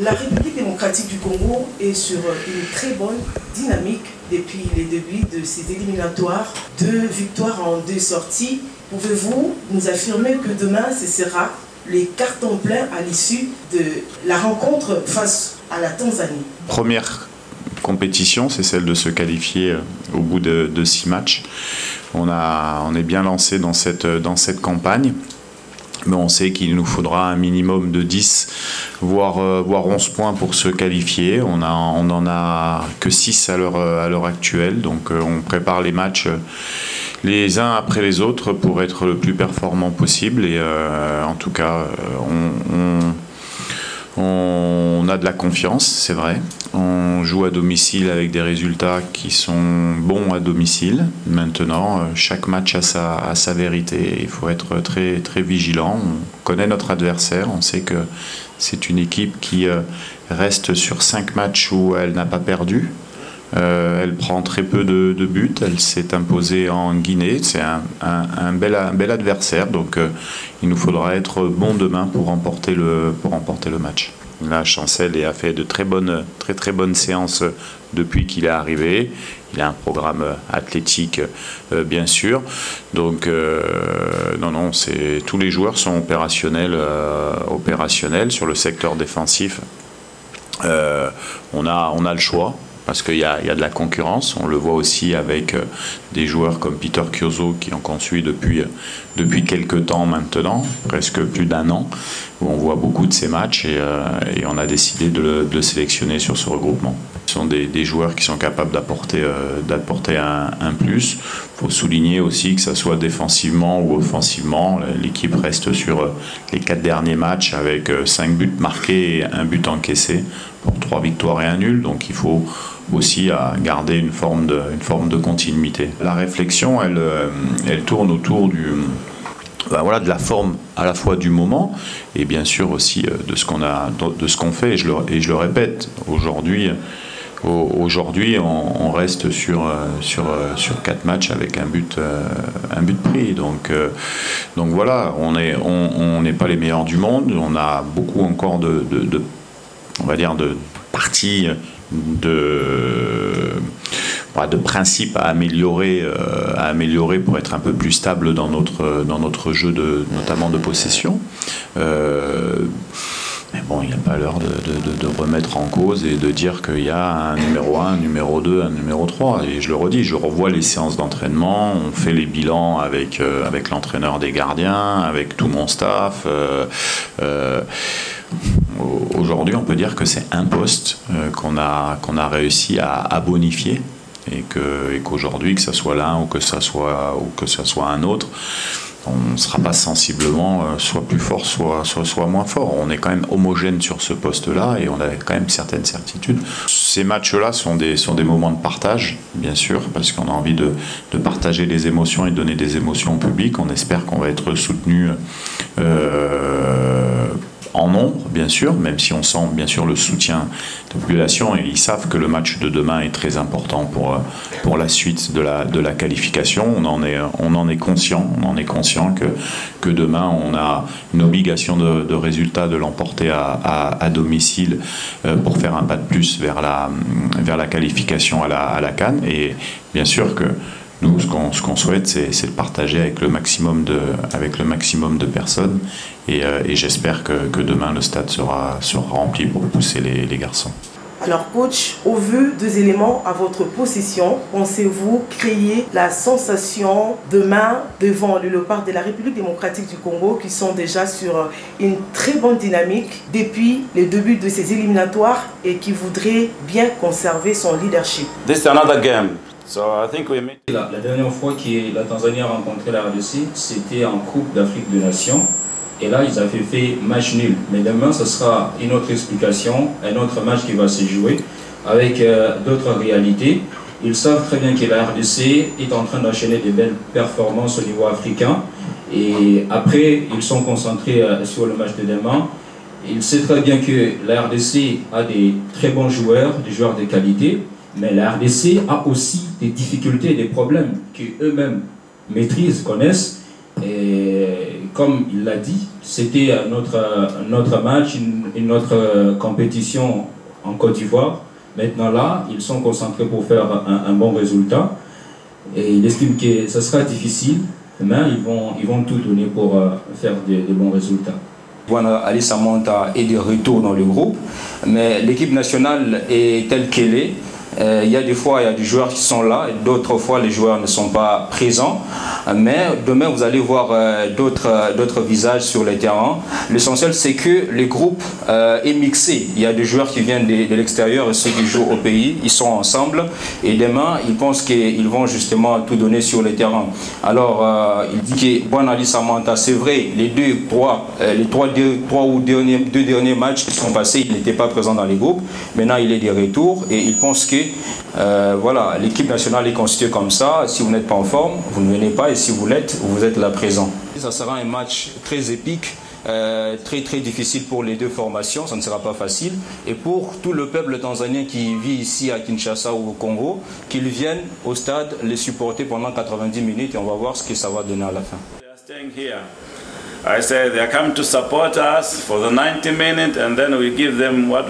La République démocratique du Congo est sur une très bonne dynamique depuis les débuts de ces éliminatoires. 2 victoires en 2 sorties. Pouvez-vous nous affirmer que demain, ce sera les cartons pleins à l'issue de la rencontre face à la Tanzanie? Première compétition, c'est celle de se qualifier au bout de 6 matchs. On est bien lancé dans cette campagne. Mais on sait qu'il nous faudra un minimum de 10, voire 11 points pour se qualifier. On n'en a que 6 à l'heure actuelle. Donc on prépare les matchs les uns après les autres pour être le plus performant possible. Et en tout cas, on a de la confiance, c'est vrai. On joue à domicile avec des résultats qui sont bons à domicile. Maintenant, chaque match a sa vérité. Il faut être très, très vigilant. On connaît notre adversaire. On sait que c'est une équipe qui reste sur 5 matchs où elle n'a pas perdu. Elle prend très peu de buts. Elle s'est imposée en Guinée. C'est un bel adversaire. Donc, il nous faudra être bon demain pour remporter le match. Là, Chancel a fait de très bonnes séances depuis qu'il est arrivé. Il a un programme athlétique, bien sûr. Donc, non, tous les joueurs sont opérationnels sur le secteur défensif. On a le choix. Parce qu'il y a de la concurrence. On le voit aussi avec des joueurs comme Peter Kyozo qui en suit depuis quelques temps maintenant, presque plus d'1 an, où on voit beaucoup de ces matchs et on a décidé de le sélectionner sur ce regroupement. Ce sont des joueurs qui sont capables d'apporter un plus. Il faut souligner aussi que ça soit défensivement ou offensivement, l'équipe reste sur les 4 derniers matchs avec 5 buts marqués et 1 but encaissé pour 3 victoires et 1 nul. Donc il faut aussi garder une forme de continuité. La réflexion, elle tourne autour de la forme à la fois du moment et bien sûr aussi de ce qu'on fait. Et je le répète, aujourd'hui, on reste sur 4 matchs avec un but pris. Donc voilà, on n'est pas les meilleurs du monde. On a beaucoup encore de parties de principes à améliorer pour être un peu plus stable dans notre jeu notamment de possession. Mais bon, il n'y a pas l'heure de remettre en cause et de dire qu'il y a un numéro 1, un numéro 2, un numéro 3. Et je le redis, je revois les séances d'entraînement, on fait les bilans avec l'entraîneur des gardiens, avec tout mon staff. Aujourd'hui, on peut dire que c'est un poste qu'on a réussi à bonifier et qu'aujourd'hui, que ce soit l'un ou que ce soit un autre, on ne sera pas sensiblement soit plus fort, soit moins fort. On est quand même homogène sur ce poste-là et on a quand même certaines certitudes. Ces matchs-là sont des moments de partage, bien sûr, parce qu'on a envie de partager les émotions et de donner des émotions au public. On espère qu'on va être soutenu en nombre, bien sûr, même si on sent bien sûr le soutien de la population et ils savent que le match de demain est très important pour la suite de la qualification. On en est conscient que demain on a une obligation de résultat de l'emporter à domicile pour faire un pas de plus vers la qualification à la CAN. Et bien sûr que nous, ce qu'on souhaite, c'est de partager avec le maximum de personnes. Et j'espère que demain, le stade sera rempli pour pousser les garçons. Alors, coach, au vu des éléments à votre possession, pensez-vous créer la sensation demain devant le Léopard de la République démocratique du Congo qui sont déjà sur une très bonne dynamique depuis le début de ces éliminatoires et qui voudraient bien conserver son leadership? This is another game. So I think la dernière fois que la Tanzanie a rencontré la RDC, c'était en Coupe d'Afrique des Nations. Et là, ils avaient fait match nul. Mais demain, ce sera une autre explication, un autre match qui va se jouer avec d'autres réalités. Ils savent très bien que la RDC est en train d'enchaîner des belles performances au niveau africain. Et après, ils sont concentrés sur le match de demain. Ils savent très bien que la RDC a des très bons joueurs, des joueurs de qualité. Mais la RDC a aussi des difficultés, des problèmes qu'eux-mêmes maîtrisent, connaissent. Et comme il l'a dit, c'était notre match, une autre compétition en Côte d'Ivoire. Maintenant là, ils sont concentrés pour faire un bon résultat. Et ils estiment que ce sera difficile, mais ils vont tout donner pour faire de bons résultats. Bwana Ali Samanta est de retour dans le groupe, mais l'équipe nationale est telle qu'elle est. Il y a des fois, il y a des joueurs qui sont là, et d'autres fois, les joueurs ne sont pas présents. Mais demain, vous allez voir d'autres visages sur le terrain. L'essentiel, c'est que le groupe est mixé. Il y a des joueurs qui viennent de l'extérieur et ceux qui jouent au pays. Ils sont ensemble. Et demain, ils pensent qu'ils vont justement tout donner sur le terrain. Alors, il dit que Bwana Ali Samanta, c'est vrai, les deux derniers matchs qui sont passés, il n'était pas présent dans les groupes. Maintenant, il est de retour et il pense que voilà, l'équipe nationale est constituée comme ça. Si vous n'êtes pas en forme, vous ne venez pas, et si vous l'êtes, vous êtes là présent. Ça sera un match très épique, très difficile pour les deux formations, ça ne sera pas facile. Et pour tout le peuple tanzanien qui vit ici à Kinshasa ou au Congo, qu'ils viennent au stade les supporter pendant 90 minutes et on va voir ce que ça va donner à la fin. I say they come to support us for the 90 minutes and then we give them what